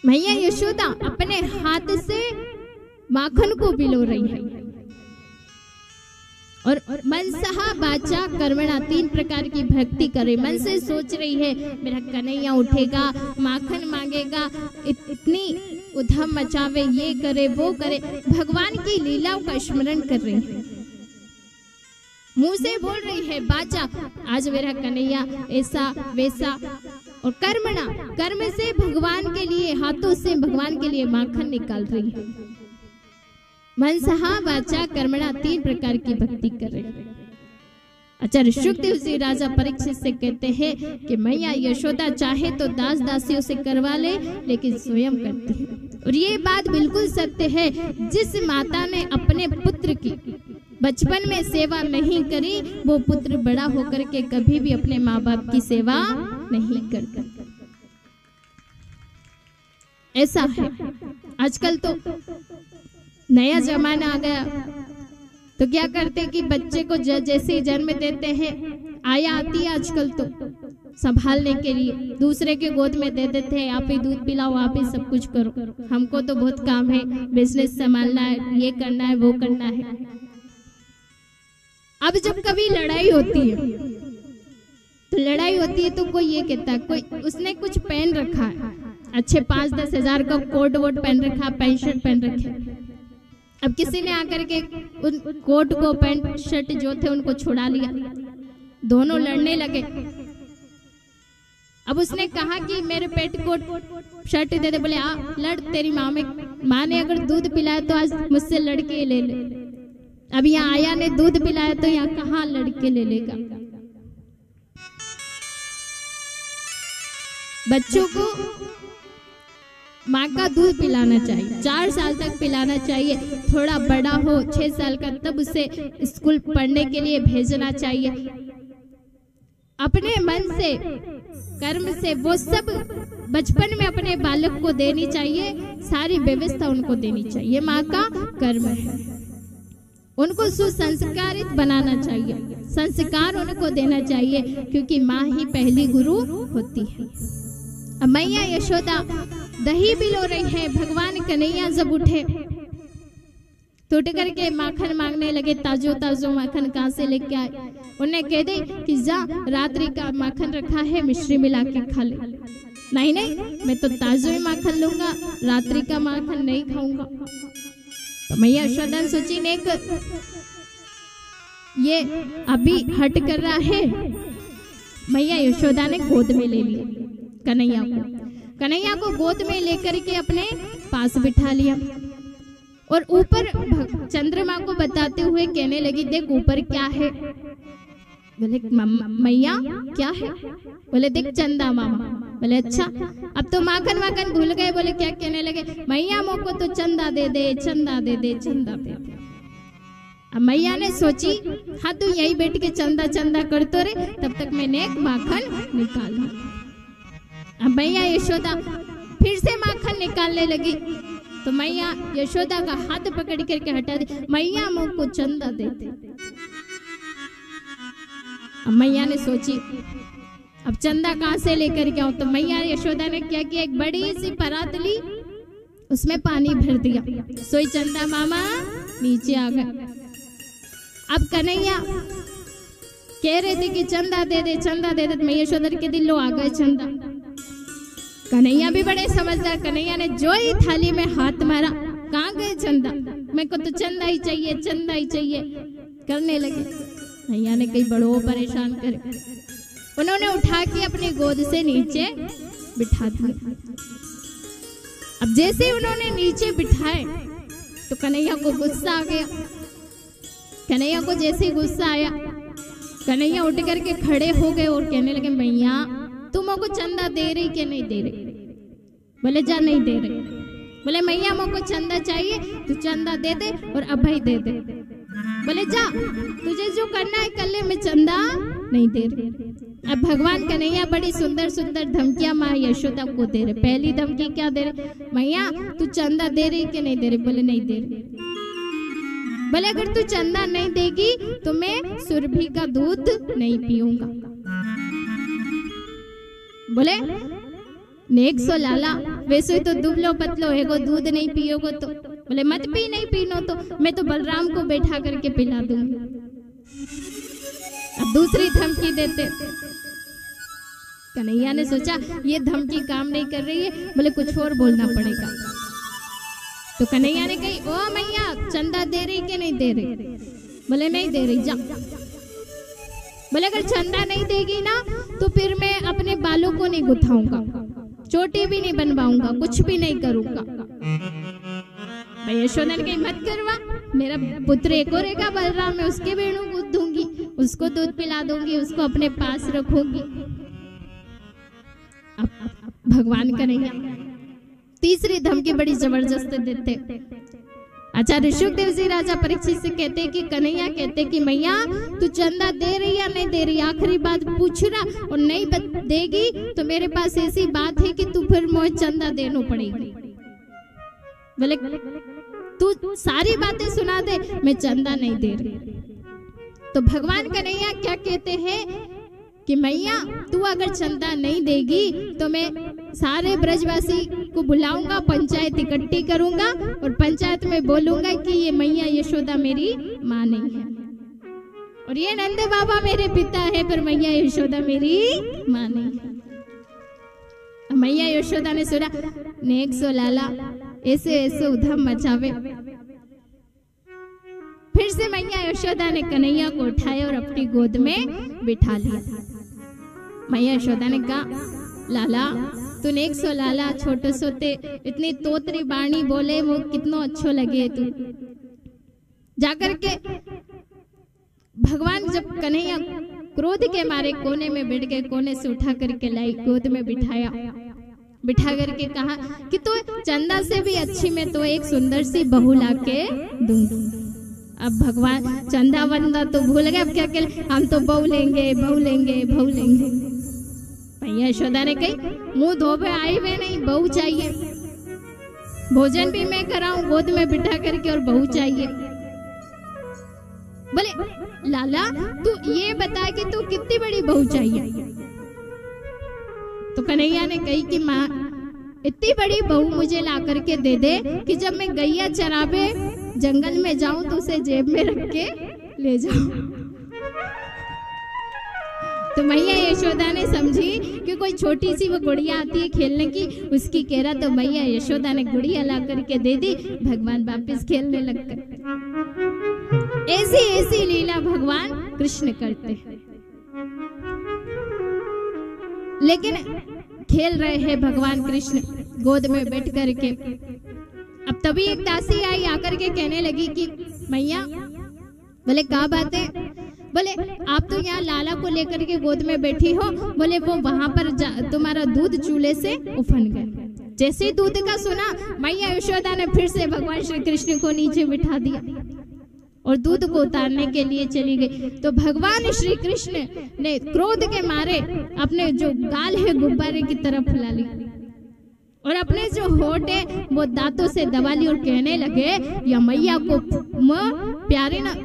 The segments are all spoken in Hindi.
मैया यशोदा अपने हाथ से माखन को बिलो रही है और मनसहा वाचा कर्मणा 3 प्रकार की भक्ति करे। मन से सोच रही है मेरा कन्हैया उठेगा, माखन मांगेगा, इतनी उधम मचावे, ये करे वो करे, भगवान की लीलाओं का स्मरण कर रही है। मुंह से बोल रही है वाचा आज मेरा कन्हैया ऐसा वैसा, और कर्मणा कर्म से भगवान के लिए, हाथों से भगवान के लिए माखन निकाल रही है। मनसहा वाचा कर्मणा 3 प्रकार की भक्ति कर रहे हैं। आचार्य शुकदेव जी राजा परीक्षित से कहते हैं कि मैया यशोदा चाहे तो दास दासियों से करवा ले, लेकिन स्वयं करती है। और ये बात बिल्कुल सत्य है। जिस माता ने अपने पुत्र की बचपन में सेवा नहीं करी, वो पुत्र बड़ा होकर के कभी भी अपने माँ बाप की सेवा नहीं करता। ऐसा है। आजकल तो नया जमाना आ गया, तो क्या करते कि बच्चे को जैसे ही जन्म देते हैं, आया आती है आजकल तो संभालने के लिए, दूसरे के गोद में दे देते हैं, आप ही दूध पिलाओ, आप ही सब कुछ करो, हमको तो बहुत काम है, बिजनेस संभालना है, ये करना है, वो करना है। अब जब कभी लड़ाई होती है तो कोई ये कहता है, कोई उसने कुछ पहन रखा है, अच्छे 5-10 हजार का कोट वोट पहन रखा, पैंट शर्ट पहन रखे। अब किसी ने आकर के उन कोट को, पैंट शर्ट जो थे उनको छुड़ा लिया, दोनों लड़ने लगे। अब उसने कहा कि मेरे पेट कोट शर्ट दे दे, बोले आ लड़, तेरी माँ ने अगर दूध पिलाया तो आज मुझसे लड़के ले ले। अब यहाँ आया ने दूध पिलाया तो यहाँ कहाँ लड़के ले लेगा। बच्चों को माँ का दूध पिलाना चाहिए, 4 साल तक पिलाना चाहिए। थोड़ा बड़ा हो 6 साल का तब उसे स्कूल पढ़ने के लिए भेजना चाहिए। अपने मन से, कर्म से वो सब बचपन में अपने बालक को देनी चाहिए, सारी व्यवस्था उनको देनी चाहिए। माँ का कर्म है, उनको सुसंस्कारित बनाना चाहिए, संस्कार उनको देना चाहिए, क्योंकि माँ ही पहली गुरु होती है। अब मैया यशोदा दही बिलो रही है। भगवान कन्हैया जब उठे तो उठ करके माखन मांगने लगे, ताजो ताजो माखन कहाँ से लेके आए। उन्हें कह दे कि जा रात्रि का माखन रखा है, मिश्री मिला के खा ले। नहीं नहीं, मैं तो ताजो ही माखन लूंगा, रात्रि का माखन नहीं खाऊंगा। तो मैया यशोदा ने सोची ने ये अभी हट कर रहा है। मैया यशोदा ने गोद में ले लिया कन्हैया को गोद में लेकर के अपने पास बिठा लिया और ऊपर चंद्रमा को बताते हुए कहने लगी, देख ऊपर क्या है। बोले मैया क्या है? बोले देख चंदा मामा। बोले अच्छा। अब तो माखन वाखन भूल गए, बोले क्या कहने लगे, मैया मोको तो चंदा दे दे, चंदा दे दे, चंदा दे दे। अब मैया ने सोची हाँ तू यही बैठ के चंदा चंदा करतो रे, तब तक मैंने एक माखन निकाल ली। अब मैया यशोदा फिर से माखन निकालने लगी तो मैया यशोदा का हाथ पकड़ करके हटा दी, मैया मुझ को चंदा दे दे। अब मैया ने सोची अब चंदा कहाँ से लेकर के आऊं, तो मैया यशोदा ने क्या किया, एक बड़ी सी परात ली, उसमें पानी भर दिया, सोई चंदा मामा नीचे आ गए। अब कन्हैया कह रहे थे कि चंदा दे दे, चंदा दे दे, मैया यशोदा के दिलों आ गए चंदा। कन्हैया भी बड़े समझदार, कन्हैया ने जो ही थाली में हाथ मारा, कहाँ गए चंदा, मेरे को तो चंदा ही चाहिए, चंदा ही चाहिए करने लगे। मैया ने कई बड़ों परेशान करे, उन्होंने उठा के अपनी गोद से नीचे बिठा दिया। अब जैसे उन्होंने नीचे बिठाए तो कन्हैया को गुस्सा आ गया। कन्हैया को जैसे गुस्सा आया, कन्हैया उठ करके खड़े हो गए और कहने लगे, मैया तुम को चंदा दे रही कि नहीं दे रही? बोले जा नहीं दे रही। बोले मैया मोको चंदा चाहिए, तू चंदा दे दे और अभय दे दे। बोले जा तुझे जो करना है कर ले, मैं चंदा नहीं दे रही। अब भगवान कन्हैया बड़ी सुंदर सुंदर धमकियां माँ यशोदा को दे रहे। पहली धमकी क्या दे रहे, मैया तू चंदा दे रही कि नहीं दे रही? बोले नहीं दे रही। बोले अगर तू चंदा नहीं देगी तो मैं सुरभि का दूध नहीं पीऊंगा। बोले नेक सो लाला वैसे तो दुबलो पतलो है गो, दूध नहीं पियोगो तो। बोले मत पी, नहीं पीनो तो मैं तो बलराम को बैठा करके पिला दूंगी। अब दूसरी धमकी देते। कन्हैया ने सोचा ये धमकी काम नहीं कर रही है, बोले कुछ और बोलना पड़ेगा। तो कन्हैया ने कही, ओ मैया चंदा दे रही कि नहीं दे रही? बोले नहीं दे रही, जा। बोले अगर चंदा नहीं देगी ना तो फिर मैं अपने बालों को नहीं गुथाऊंगा, चोटी भी नहीं बनवाऊंगा, कुछ भी नहीं करूंगा। यशोदा ने कही मत करवा, मेरा पुत्र एक और रहेगा बलराम, मैं उसके वेणु गूंथ दूंगी, उसको दूध पिला दूंगी, उसको अपने पास रखूंगी। अब भगवान कन्हैया तीसरी धमकी बड़ी जबरदस्त देते। आचार्य शुकदेव जी राजा परीक्षित से कहते कि कन्हैया कहते कि मैया तू चंदा दे रही या नहीं दे रही, आखिरी बात पूछना, और नहीं देगी तो मेरे पास ऐसी बात है कि तू फिर मुझे चंदा देना पड़ेगी। बोले तू सारी बातें सुना दे, मैं चंदा नहीं दे रही। तो भगवान कन्हैया क्या कहते हैं कि मैया तू अगर चंदा नहीं देगी तो मैं सारे ब्रजवासी को बुलाऊंगा, पंचायत इकट्ठी करूंगा और पंचायत में बोलूंगा कि ये मैया यशोदा मेरी माँ नहीं है और ये नंद बाबा मेरे पिता है, पर मैया यशोदा मेरी माँ नहीं है। मैया यशोदा ने सुना, नेक सो लाला ऐसे ऐसे उधम मचावे। फिर से मैया यशोदा ने कन्हैया को उठाया और अपनी गोद में बिठा लिया। मैया यशोदा ने कहा, लाला तू नेक सो लाला, छोटे सोते इतनी तोतरी बाणी बोले, वो कितना अच्छो लगे तू। जाकर के भगवान जब कन्हैया क्रोध के मारे कोने में बैठ गए, कोने से उठा करके लाई, गोद में बिठाया, बिठा करके कहा कि तू चंदा से भी अच्छी मैं तो एक सुंदर सी बहू लाके दूंगी। अब भगवान चंदा वंदा तो भूल गए, अब क्या करें, हम तो बहू लेंगे, बहू लेंगे, बहू लेंगे। मैया यशोदा ने कही, मुंह धोबे आई हुए नहीं, बहू चाहिए, भोजन भी मैं कराऊं गोद में बिठा करके और बहू चाहिए। बोले लाला तू ये बता कि तू कितनी बड़ी बहू चाहिए? तो कन्हैया ने कही कि माँ इतनी बड़ी बहू मुझे ला करके दे दे कि जब मैं गैया चरावे जंगल में जाऊं तो उसे जेब में रख के ले जाऊं। तो मैया यशोदा ने समझी कि कोई छोटी सी वो गुड़िया आती है खेलने की, उसकी कह रहा, तो मैया यशोदा ने गुड़िया ला करके दे दी, भगवान वापस खेलने लग गए। ऐसी ऐसी लीला भगवान कृष्ण करते हैं। लेकिन खेल रहे हैं भगवान कृष्ण गोद में बैठ करके। अब तभी एक दासी आई, आकर के कहने लगी कि मैया, बोले क्या बात है? बोले आप तो यहाँ लाला को लेकर के गोद में बैठी हो, बोले वो वहां पर तुम्हारा दूध चूल्हे से उफन गया। जैसे ही दूध का सुना, मैया यशोदा ने फिर से भगवान श्री कृष्ण को नीचे बिठा दिया और दूध को उतारने के लिए चली गई। तो भगवान श्री कृष्ण ने क्रोध के मारे अपने जो गाल है गुब्बारे की तरफ फैला ली और अपने जो होठ है वो दांतों से दबा ली और कहने लगे, या मैया को प्यारे ना,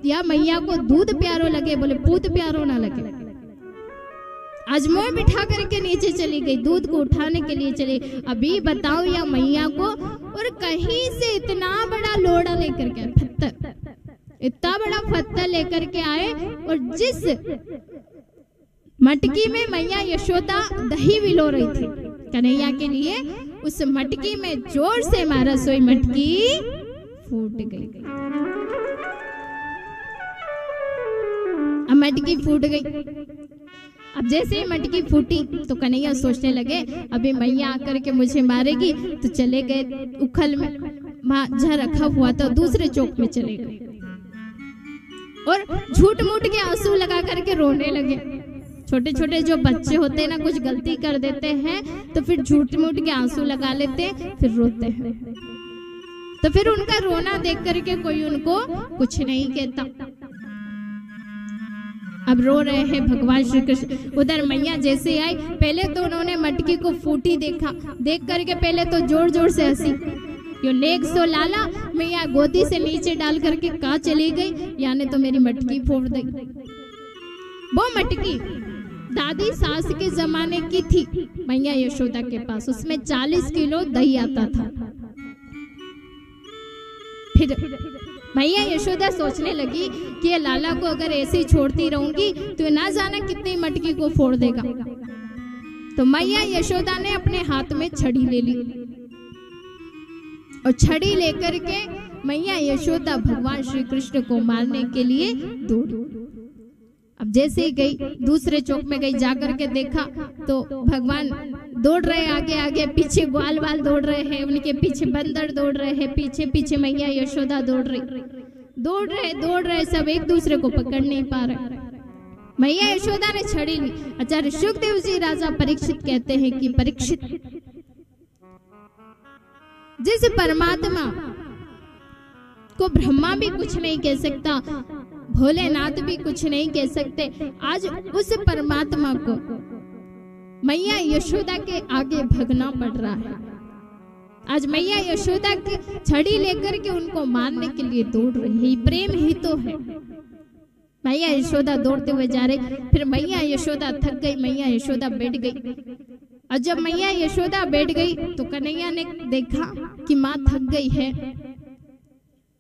या मैया को दूध प्यारो लगे, बोले पूत प्यारो ना लगे। आज मुंह बिठा करके नीचे चली गई, दूध को उठाने के लिए चली। अभी बताओ या मैया को, और कहीं से इतना बड़ा लोड़ा लेकर के, पत्थर, इतना बड़ा पत्थर लेकर के आए और जिस मटकी में मैया यशोदा दही विलो रही थी कन्हैया के लिए, उस मटकी में जोर से मारा, सोई मटकी फूट गई। अब मटकी फूट गई। अब जैसे ही मटकी फूटी तो कन्हैया सोचने लगे, अभी मैया आकर के मुझे मारेगी, तो चले गए उखल में, जहाँ रखा हुआ था दूसरे चौक में चले गए और झूठ मूठ के आंसू लगा करके रोने लगे। छोटे छोटे जो बच्चे होते हैं ना, कुछ गलती कर देते हैं तो फिर झूठ मूठ के आंसू लगा लेते हैं, फिर रोते हैं। तो फिर उनका रोना देख करके कोई उनको कुछ नहीं कहता। अब रो रहे हैं भगवान श्री कृष्ण। उधर मैया जैसे आई, पहले तो उन्होंने मटकी को फूटी देखा, देख करके पहले तो जोर जोर से हंसी, यो नेक सो लाला, मैया गोदी से नीचे डाल करके कहाँ चली गई, यानी तो मेरी मटकी फोड़ दी। वो मटकी दादी सास के जमाने की थी मैया यशोदा के पास, उसमें 40 किलो दही आता था। फिर मैया यशोदा सोचने लगी कि ये लाला को अगर ऐसे ही छोड़ती रहूंगी तो ना जाना कितनी मटकी को फोड़ देगा। तो मैया यशोदा ने अपने हाथ में छड़ी ले ली और छड़ी लेकर के मैया यशोदा भगवान श्री कृष्ण को मारने के लिए दौड़ी। अब जैसे ही गई दूसरे चौक में गई, जाकर के देखा तो भगवान दौड़ रहे, आगे आगे पीछे ग्वाल वाल दौड़ रहे हैं, उनके पीछे बंदर दौड़ रहे हैं, पीछे पीछे मैया यशोदा दौड़ रहे, सब एक दूसरे को पकड़ नहीं पा रहे। मैया यशोदा ने छड़ी ली। आचार्य शुकदेव जी राजा परीक्षित कहते हैं कि परीक्षित, जिस परमात्मा को ब्रह्मा भी कुछ नहीं कह सकता, भोलेनाथ भी कुछ नहीं कह सकते, आज उस परमात्मा को मैया यशोदा के आगे भगना पड़ रहा है। आज मैया यशोदा की छड़ी लेकर के उनको मारने के लिए दौड़ रही है। प्रेम ही तो है। मैया यशोदा दौड़ते हुए जा रहे, फिर मैया यशोदा थक गई, मैया यशोदा बैठ गई। और जब मैया यशोदा बैठ गई तो कन्हैया ने देखा कि माँ थक गई है,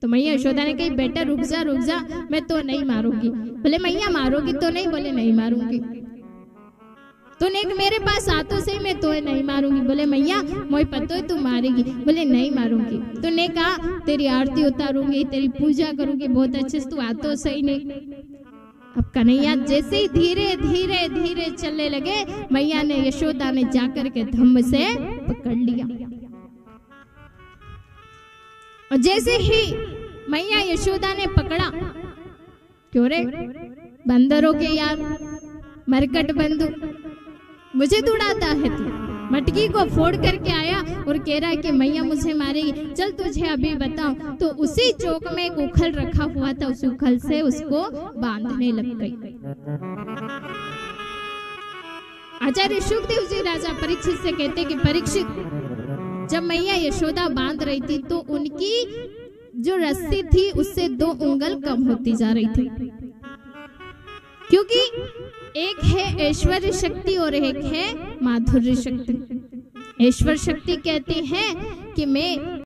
तो मैया यशोदा ने कही, बेटा रुक जा, मैं तो नहीं मारूंगी। बोले मैया मारोगी तो नहीं? बोले नहीं मारूंगी। तूने मेरे पास आतो से मैं तो नहीं मारूंगी। बोले मैया मोई पतो है तू मारेगी। बोले नहीं मारूंगी। तूने कहा तेरी आरती उतारूंगी, तेरी पूजा करूंगी, बहुत अच्छे से, तू आतो सही नहीं। अब कन्हैया जैसे ही धीरे धीरे धीरे चलने लगे, मैया ने यशोदा ने जाकर के धम्म से पकड़ लिया। और जैसे ही मैया यशोदा ने पकड़ा, क्यों रे बंदरों के यार मरकट बंधु, मुझे दौड़ाता है तू, मटकी को फोड़ करके आया और कह रहा है कि मैया मुझे मारेगी। चल तुझे अभी बताऊं। तो उसी चौक में एक उखल रखा हुआ था, उस उखल से उसको बांधने लग गई। आचार्य शुकदेव जी राजा परीक्षित से कहते कि परीक्षित, जब मैया यशोदा बांध रही थी तो उनकी जो रस्सी थी उससे 2 उंगल कम होती जा रही थी, क्योंकि एक है ऐश्वर्य शक्ति और एक है माधुर्य शक्ति। ऐश्वर्य शक्ति कहती है कि मैं